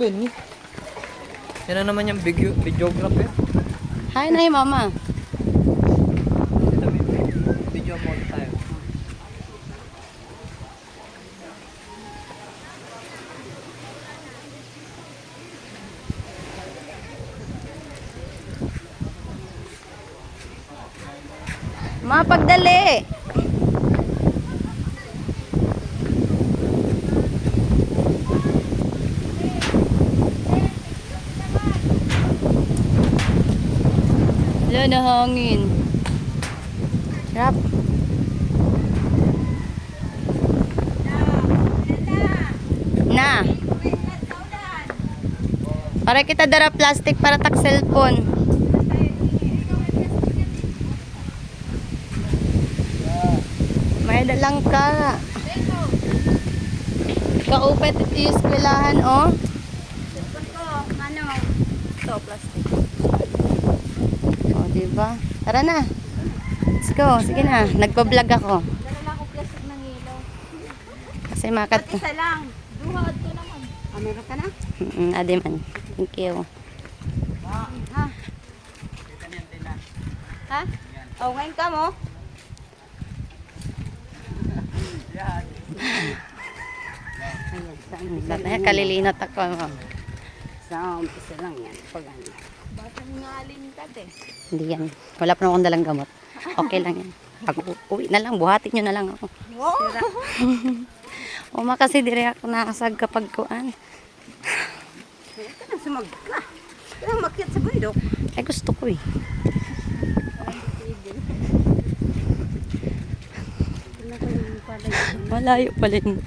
Benny. Yan na naman yung videographer. Hi na mama. Video mo tayo. Mapagdali. Wala na hangin. Rap. Na. Para kita dara plastic para tak cellphone. May dalang ka. Kaupet is kailangan oh. Ano? Ito, plastic. Oh, diba? Tara na. Let's go. Sige na. Nagpa-vlog ako. Dala na ako plastic ng ilaw. Kasi makat... At isa lang. Duhad ko naman. Ah, meron ka na? Adi man. Thank you. Ha? Ha? Oh, ngayon ka mo? Kalilinot ako. Sa umpisa lang yan. Pag ano. Batang ngalin ka te. Hindi yan. Wala pa naman akong dalang gamot. Okay lang yan. Pag uwi na lang, buhatin nyo na lang ako. Uma kasi dire ako nakasag kapag kuan. Ito na sumag ka. Ito na makyat sa bundok. Eh gusto ko eh. Malayo pala yun.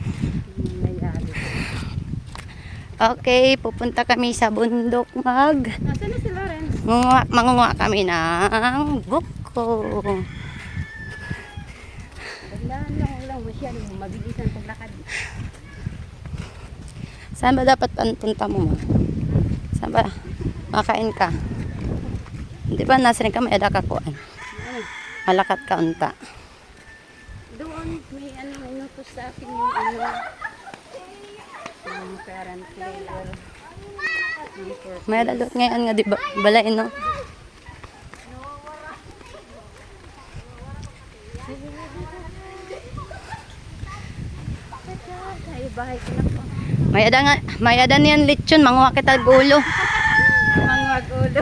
Okay, pupunta kami sa bundok Nasaan na si Lawrence? mangunguha kami ng buko. Dandahan lang masyadong mabilisan paglakad. Saan ba dapat punta mo ma? Saan ba? Makain ka. Di ba nasa rin ka may ada ka kuan? Malakat ka unta. Doon may ano inutos sa akin yung ano yung parent label. May adalot ngayon nga di ba balay no? Ay, bahay ko na po. May ada niyan lechon manguha kita gulo. Mangwag ulo.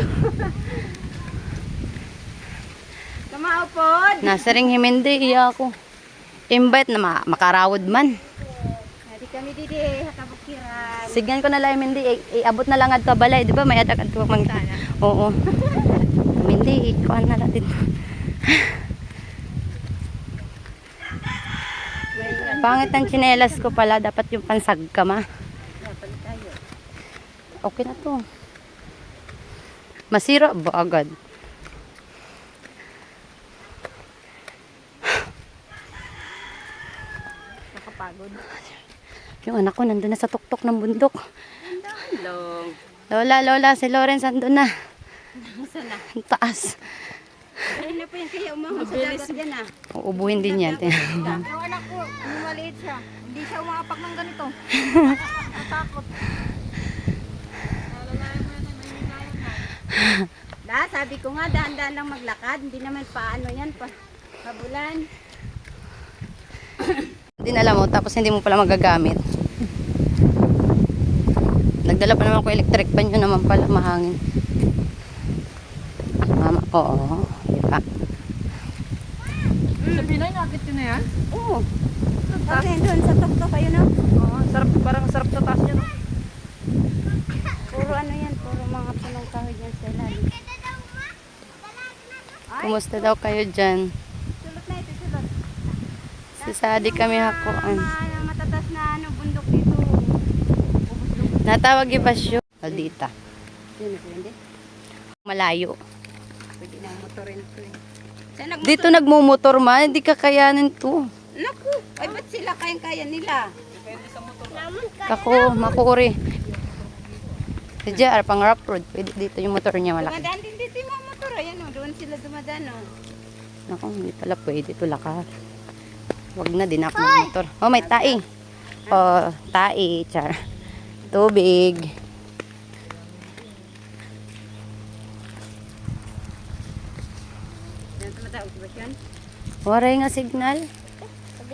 Kamaupod. Nasa ring himindi iya ako. Invite na makarawod man. Hindi kami didi, hakabukiran. Sigyan ko na lang hindi iabot na lang adto balay, di ba? May adak adto mang oo. Hindi kuan na lang dito. Pangit ng tsinelas ko pala, dapat yung pansag ka ma. Okay na to. Masira ba agad? Nakapagod. Yung anak ko nandun na sa tuktok ng bundok. Long. Lola, si Lawrence nandun na. Saan na? Ang taas. Ayun na po yan kaya umahon sa dagat yan ah. Uubuhin din yan. Yung anak ko, maliit siya. Hindi siya umapak ng ganito. Natakot. Sabi ko nga, daan-daan lang maglakad. Hindi naman paano yan. Habulan. Dinala mo, tapos hindi mo pala magagamit. Nagdala pa naman ko electric pan, yun naman pala mahangin. Mama, oo. Diba? Sa Pinay, nakit yun na yan? Oo. Okay, doon sa tuktok kayo na. Oo, sarap, parang sarap sa taas niya, no? Puro ano yan, puro mga punong kahoy yan sa ilalim. Kumusta daw kayo dyan? Sulot na ito, sulot. Si Sadi kami hakuan. Matatas na ano, bundok dito. Natawag yung basyo. Aldita. Sino po hindi? Malayo. Pwede na motorin ito eh. Saan nagmotor? Dito nagmumotor man, hindi kakayanin to. Naku, ay ba't sila kayang-kaya nila? Kako, makuri. Si JR, pang rough road. Pwede dito yung motor niya malaki. Dumadaan din dito yung mga motor. Ayan o, doon sila dumadaan o. Naku, hindi pala pwede ito lakad. Wag na din ako mag motor. Oh, may tai. Oh, tai, char. Tubig. Waray nga signal.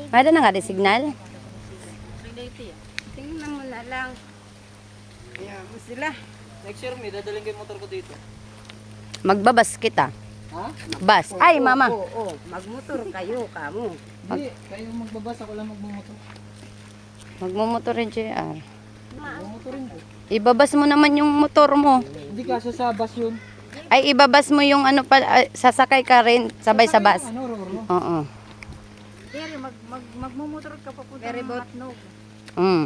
Mayroon na nga di signal. Tingnan mo na lang. Kaya mo sila. Next year, may dadaling ko yung motor ko dito. Magbabas kita. Ha? Bas. Ay, mama. Oo, magmotor kayo, kamo. Hindi, kayo magbabas, ako lang magmumotor. Magmumotor rin, JR. Magmumotorin ko. Ibabas mo naman yung motor mo. Hindi kasi sa bus yun. Ay, ibabas mo yung ano pa, sasakay ka rin, sabay sa bus. Ano, Roro? Oo. Pero magmumotor ka papunta ng Matnog. Mm.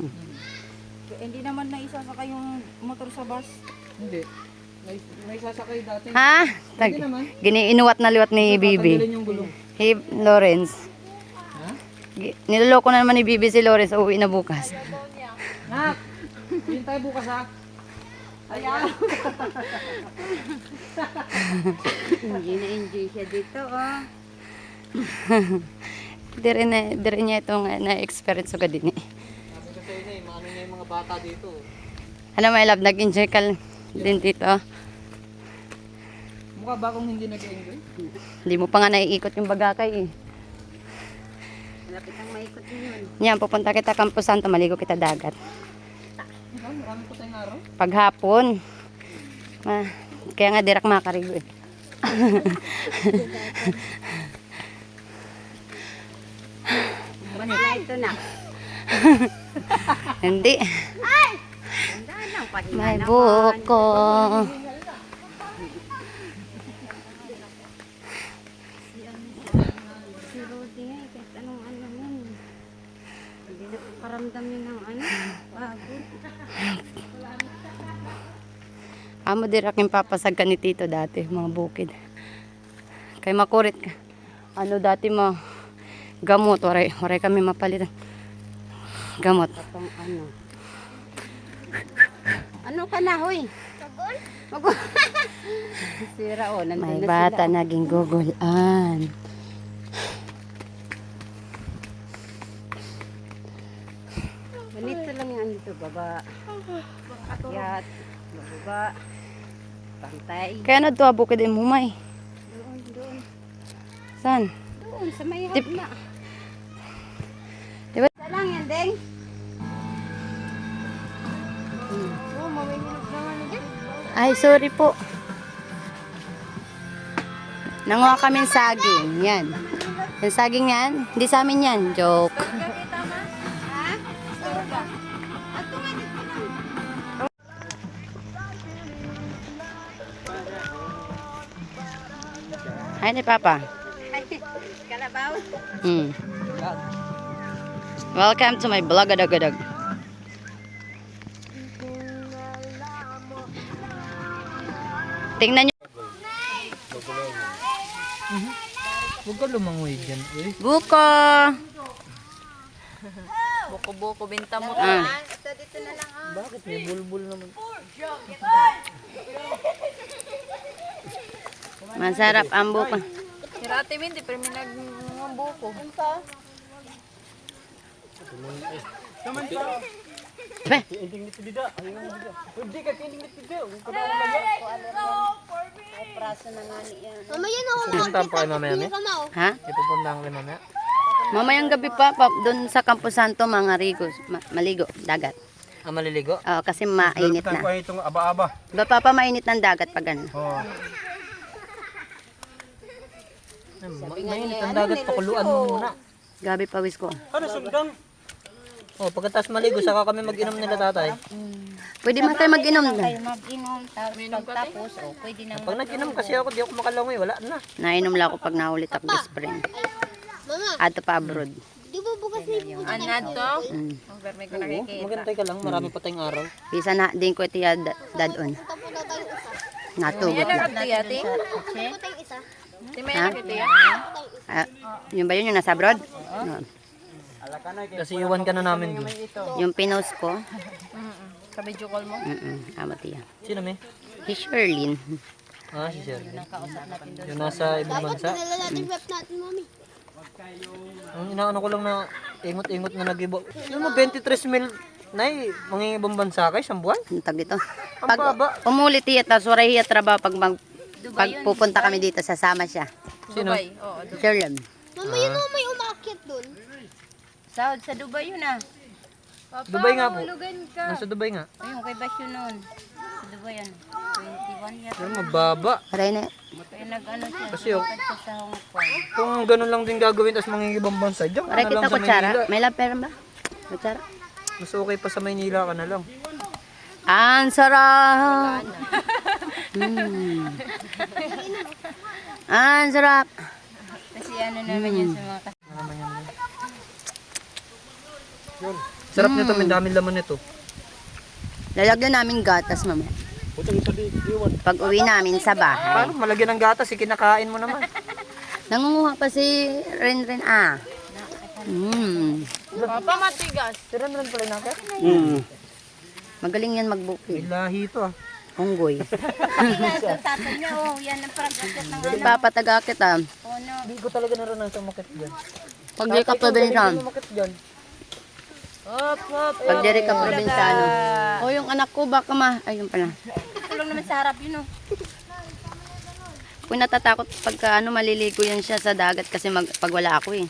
Hindi naman na isasakay yung motor sa bus. Hindi. May sasakay dati. Ha? Hindi naman. Giniinuwat na liwat ni Bibi. Tatanggalin yung gulong. Hey, Lawrence. Ha? Niloloko na naman ni Bibi si Lawrence. Uuwi na bukas. Nak! Yun tayo bukas ha. Ayan. Enjoy na enjoy siya dito, oh. Di rin niya itong na-experience ko din eh. Sabi ko sa inyo eh, maano na yung mga bata dito. Alam mo, I love, nag-enjoy ka din dito. Mukha ba akong hindi nag-enjoy? Hindi mo pa nga naiikot yung bagakay eh. Malapit ang maikot yun. Yan, pupunta kita Campo Santo, maligo kita dagat. Marami po tayong araw. Paghapon. Kaya nga direct makakarigo eh. Wala ito na. Hindi. Ganda lang, pahinga May naman. buko. Si Rudy nga, kahit anong ano nun. Hindi na paramdam yun ng ano, pagod. Amo direct yung papasag ka ni Tito dati, mga bukid. Kay makurit ka. Ano dati mo, gamot, waray kami mapalitan. Gamot. Itong ano. Ano ka na, hoy? Magol? Sira, oh. Nandun May na bata sila. naging gugulan. Ganito lang yung ano dito, baba. Akyat, bababa. Pantay. Kaya na to bukid yung humay. Doon. Saan? Doon, sa may Tip. hapna. Diba? Isa lang yan, Deng. Oh, mawinilog naman dyan. Ay, sorry po. Nanguha kami ng saging. Yan. Yung saging yan, hindi sa amin yan. Joke. Ha? Saan ba? At tumalit ka lang. Ay, ni Papa. Kalabaw. Welcome to my vlog, adag-adag. Tingnan nyo. Huwag ka lumangoy dyan. Eh. Buko! Buko-buko, binta mo. Ah. Ito, dito na lang. Bakit? May bulbul naman. Masarap ang buko. Si Rati Mindy, pero may nag-buko. Be, Pupuntahan pa kayo mamaya, me? ha? Ipupuntahan kayo mamaya? Mamayang gabi pa, doon sa Campo Santo, mga rigos, maligo, dagat. Ah, maliligo? Oo, kasi mainit na. Itong aba-aba. Ba pa mainit ng dagat pag ano. Oh. Mainit ang dagat, pakuluan mo muna. Gabi pawis ko. Ano sundang? Oh, pagkatapos maligo, saka kami mag-inom nila tatay. Pwede man tayo mag-inom na. Mag-inom, pagtapos, oh, pwede na. Pag nag-inom kasi ako, di ako makalangoy, wala na. Nainom lang ako pag nahulit ako this spring. Ato pa abroad. Anad to? Mm. Ang verme ko Oo, nakikita. magantay ka lang, marami pa tayong araw. Bisa na din ko tiya dadon. Natugot na. Ito yati? Di may Ha? nakita yan? Ah, yun ba yun yung nasa abroad? No. Kasi iwan ka na namin dun. Yung pinost ko. Sa video call mo? Amo tiya. Sino, me? Si Sherlyn. Ah, si Sir. Yung nasa ibang bansa. Ang inaano ko lang na ingot-ingot na nag-ibo. Yung mo, 23 mil, nay, mga ibang bansa kayo, isang buwan? Ang tag dito. Ang baba. Pag umulit tiya, tapos waray hiya trabaho pag Pag pupunta kami dito, sasama siya. Sino? Dubai. Oo, Dubai. Sherlyn. Mama, yun o, may umakyat dun. Sa Dubai yun ah. Dubai nga po. Hulugan ka. Nasa Dubai nga. Ayun, kay Basyo noon. Sa Dubai yan. 21 yata. Pero mababa. Aray na. Kaya nag-ano siya. Kasi, oh. lumakad siya sa Hong Kong. Kung ganun lang din gagawin, tapos mangingibang bansa, diyan ka Aray na lang kita sa kutsara. Maynila. May lapera ba? Kutsara. Mas okay pa sa Maynila ka na lang. Ang sarap. Ang sarap. Kasi ano naman yun sa mga Yun. Sarap nito, may daming laman nito. Lalagyan namin gatas, mama. Pag uwi namin sa bahay. Paano malagyan ng gatas, kinakain mo naman. Nangunguha pa si Ren ah. Papa matigas. Tira na lang pala natin. Magaling yan May magbukid. lahi ito ah. Unggoy. Sa tatay niya, oh, yan ang pag-akit ng Di pa patagakit ah. oh no. Hindi ko talaga naranasan makit dyan. Pag di ka probinsyano. Makit dyan. Hop, hop. Pag di ka probinsyano. O yung anak ko baka ayun pala. Tulong naman sa harap yun oh. Kung natatakot pagka maliligo yan siya sa dagat kasi pag wala ako eh.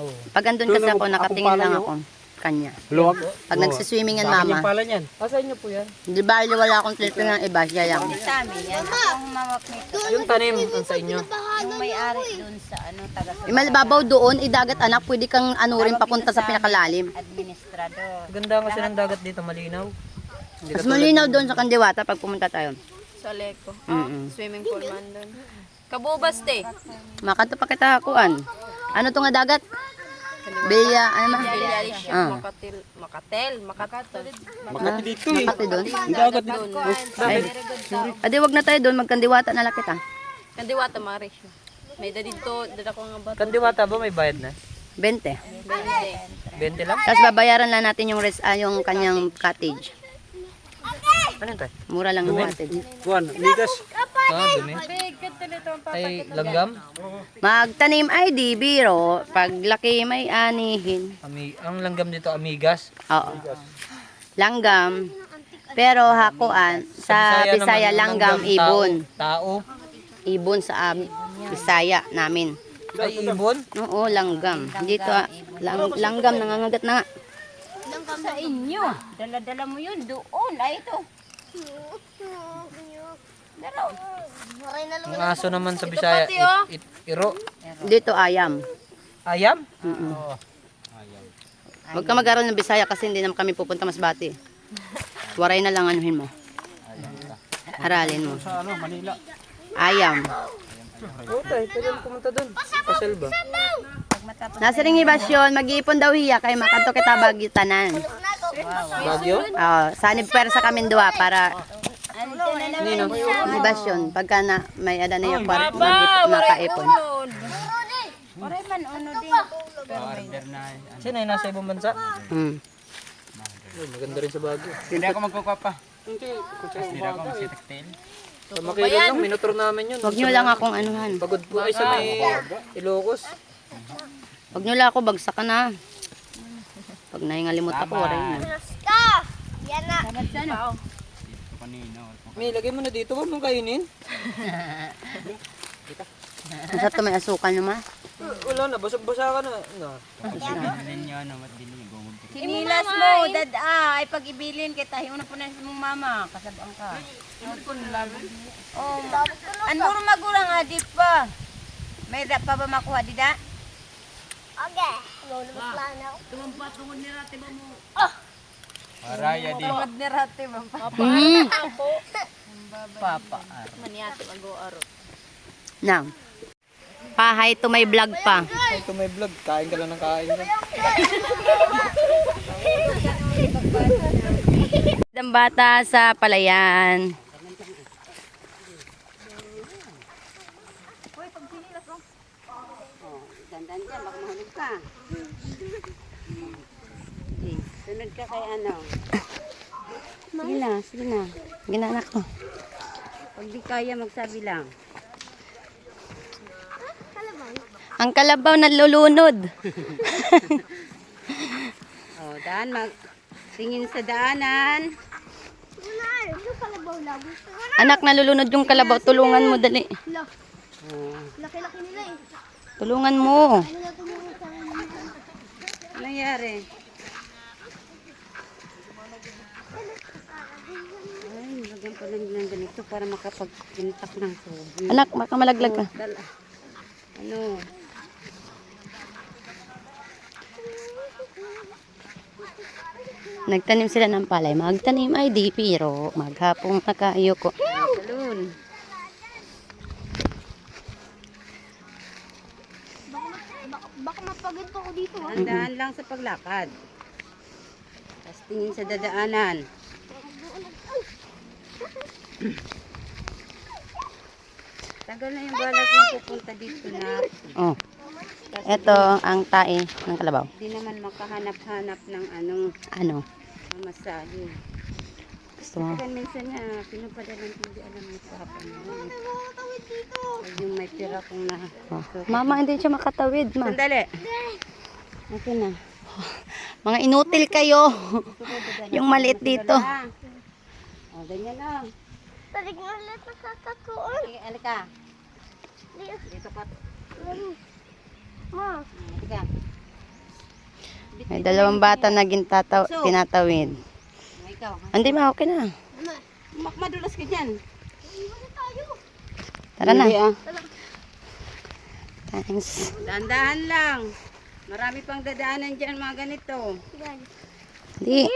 Oo. Pag andun kasi ako, nakatingin lang ako kanya. Luwag. Pag nagsiswimming yan mama, Pala niyan. Asa inyo po yan? di ba wala akong tinitingnan ng iba, siya lang. Sa amin, yan. Ako ang humawak nito. Yung tanim, ang sa inyo. Yung may-ari dun sa ano, taga Imalibabaw doon, dagat anak, pwede kang rin papunta sa pinakalalim. administrador. Ganda kasi ng dagat dito, malinaw. Hindi Mas katulad malinaw doon sa Kandiwata pag pumunta tayo. Sa Leko. Mm-mm. Swimming pool man doon. Kabubas te. Makato pa kita hakuan. Ano to nga dagat? Beya, ano ma? Bilyalisya. Ah. Makatil. Makati dito eh. Makati doon. Ang dagat dito. Ay, adi wag na tayo doon, magkandiwata na lang kita. Kandiwata marisyo. May dito, dada ko nga bato. Kandiwata ba may bayad na? 20. 20 lang? Tapos babayaran lang natin yung yung kanyang cottage. Ano yun tayo? Mura lang yung cottage. Juan, ligas. Ah, dumi. Ay, langgam? Magtanim ay di biro, pag laki may anihin. Ang langgam dito, amigas. Oo. Langgam. Pero hakuan, sa Bisaya naman, langgam, ibon. Tao. Ibon sa Bisaya namin. Ay, ibon? Oo, langgam. Dito, langgam, nangangagat na nga. Sa inyo. Dala-dala mo yun doon. Ay, ito. Ang aso naman sa Bisaya, iro. Dito, ayam. Ayam? Huwag ka mag-aral ng Bisaya kasi hindi naman kami pupunta Masbate. Waray na lang anuhin mo. Aralin mo. Sa ano, Manila. Ayam. Oo tayo, pwede pumunta doon. Pasal ba? Nasa ring ibasyon, mag-iipon daw hiya kay makanto kita Bagitanan. Bagyo? Sanib persa kami duwa para Nino? ibasyon. Pagka na may ada na yung makaipon. Oray man, ano din. Sino yung nasa ibang bansa? Hmm. Ay, maganda rin sa Bagyo. Hindi ako magkukuha pa. Hindi ako magsitektil. Sa Makilo lang, minutro namin yun. Huwag nyo lang akong anuhan. Pagod po ay sa may Ilocos. Huwag nyo lang ako, bagsak ka na. Pag nahingalimot ako, waray na. Yan na. Kanina. May, lagay mo na dito, huwag mong kainin. Masarap to may asukal naman. Wala na, basag-basa ka na. Ninyo, ano, madilim. Sinilas mo, dada. Ay, pag ibilin kita, yung una po na mong mama. Kasabang ka. Oh, ano mo magurang adip pa? May rap pa ba makuha, dida? Okay. Lulubos lang ako. Paraya di. Tungod ni Rati ba? Papa. Maniati mag-aro. Nang. Pahay to may vlog pa. Ito may vlog, kain ka lang ng kain ka. Ang bata sa palayan. Dandan dyan, baka mahulog ka. Sunod ka kay ano. Sige na. Ginanak ko. Pag di kaya, magsabi lang. Ang kalabaw nalulunod. Daan, tingin sa daanan. Wala. Yung kalabaw Anak, nalulunod yung kalabaw. Tulungan mo, dali. Laki-laki nila eh. Tulungan mo. Ano nangyari? Ay, nilagyan pa lang ng ganito para makapag-intak ng tubig. Anak, baka malaglag ka. Ano? Nagtanim sila ng palay. Magtanim ay di pero maghapong nakaayoko. Salon. Baka mapagod pa ako dito ha. Handaan lang sa paglakad. Tapos tingin sa dadaanan. Tagal na yung balak na pupunta dito na. Oh. Ito ang tae ng kalabaw. Hindi naman makahanap-hanap ng Ano? masahe. Gusto mo? Kaya minsan nga, pinapadalan hindi alam mo sa hapon mo. Pag yung may pira kong na. Oh. Mama, hindi siya makatawid, ma. Sandali. Okay na. Mga inutil kayo. Yung maliit dito. O, ganyan lang. Talig na ulit nakakatuon. Okay, alika. Dito ka. Ma. Alika. May dalawang bata na tinatawid. O, ikaw. Ha? Hindi ma, okay na. Madulas ka dyan. Tara na. Hindi, ah. Thanks. Dahan-dahan lang. Marami pang dadaanan dyan mga ganito. Hindi.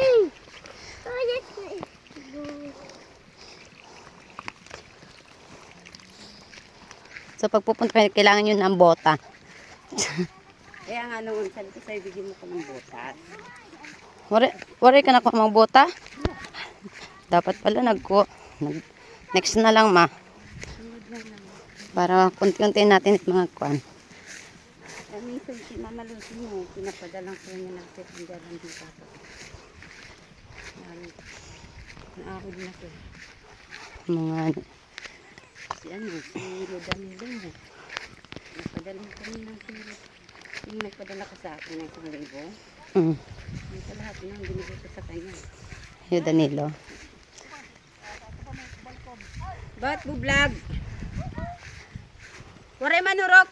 So pagpupunta kayo, kailangan yun ng bota. Kaya nga noon, sabi ko sa'yo, bigyan mo ko ng botas. Wari ka na ko mga bota? Dapat pala next na lang ma. Para kunti-kunti natin at mga kwan. Kaya minsan si Mama Lucy mo, pinapadalang ko niya ng sekundyaran dito. Naakod na ko. Mga Si Rodamil din mo. Napadalang ko niya ng siro. Yung nagpadala ka sa akin ng 1,000. Yung sa lahat na, binigay ko sa kanya. yung Danilo. Ba't bublog? Waray manurok!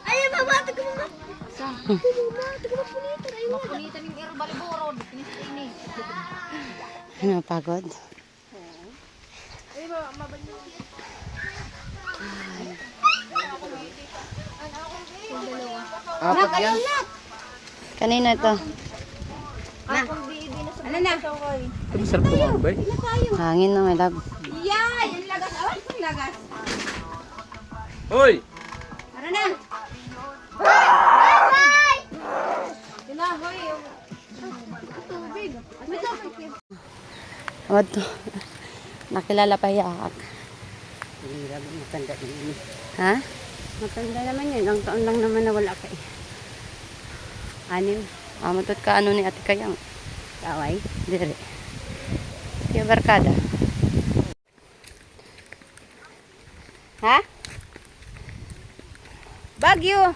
Ay, mama, taga mama. Mama, taga mapunita. Ay, mapunita ng Baliboro. Ini. Ano, pagod? Ay, mabanyo. Apat yan. Kanina ito. Ano na? Ito masarap tumambay. Hangin na may lab. Yay! Ang lagas! Ay, ang lagas! Hoy! Ano na? What to? Nakilala pa yaak. Hirap, matanda din yun. Ha? Matanda naman yun. Ang taon lang naman na wala ka eh. 6. Amatot ka ano ni Ate Kayang. Kaway. Dire. Kaya barkada. Ha? Bagyo!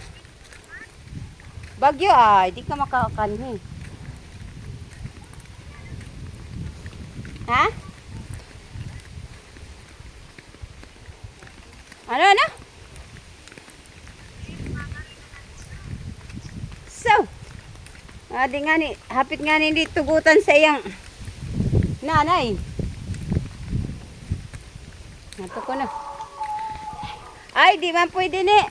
Bagyo ay, di ka makakakanhi. Ha? Ano? So, di nga ni, hapit nga ni hindi tugutan sa iyang nanay. Nato ko na. Ay, di man pwede ni.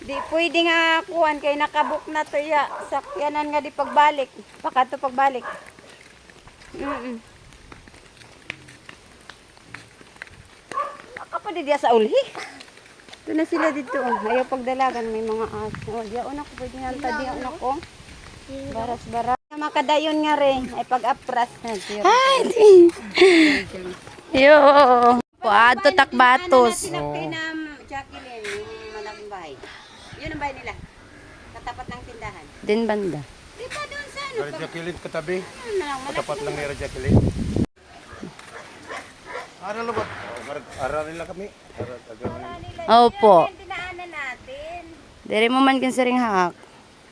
Di pwede nga kuhan kay nakabuk na to ya. Sakyanan nga di pagbalik. Baka to pagbalik. Baka pa di dia sa ulhi. Ito na sila dito. Ayaw pagdalagan. May mga aso. Diyaon ako. Pwede nga diyaon ako. Baras-baras. Makadayon nga rin. Ay pag-apras. Ay, di. Yo. Puado takbatos. Tinapay na Jacqueline. Yung malaking bahay. Yun ang bahay nila. Katapat ng tindahan. Din banda. Di ba doon sa ano? Jacqueline katabi. Ano lang, Katapat lang ni Jacqueline. Aralin lang kami. Opo. Yung dinaanan natin. Dere mo man kin siring haak.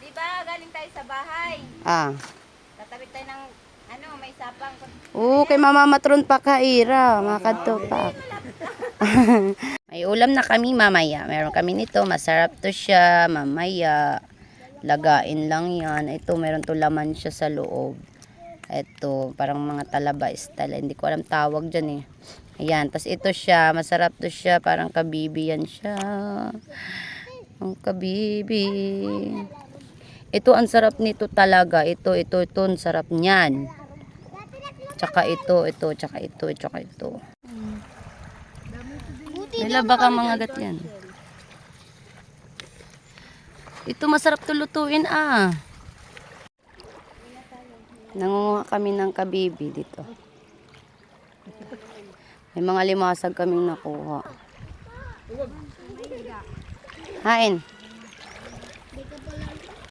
Di ba, galing tayo sa bahay. Ah. Tatabi tayo ng, may sapang. Oo, kay Mama Matron pa ka, Ira. Makadto pa. May ulam na kami mamaya. Meron kami nito. Masarap to siya. Mamaya. Lagain lang yan. Ito, meron to laman siya sa loob. Ito, parang mga talaba style. Hindi ko alam tawag dyan eh. Ayan, tas ito siya. Masarap to siya. Parang kabibi yan siya. Ang kabibi. Ito, ang sarap nito talaga. Ito. Ang sarap niyan. Tsaka ito, tsaka ito. May laba ka mga gat yan. Ito masarap to lutuin ah. Nangunguha kami ng kabibi dito. May mga limasag kaming nakuha. Hain.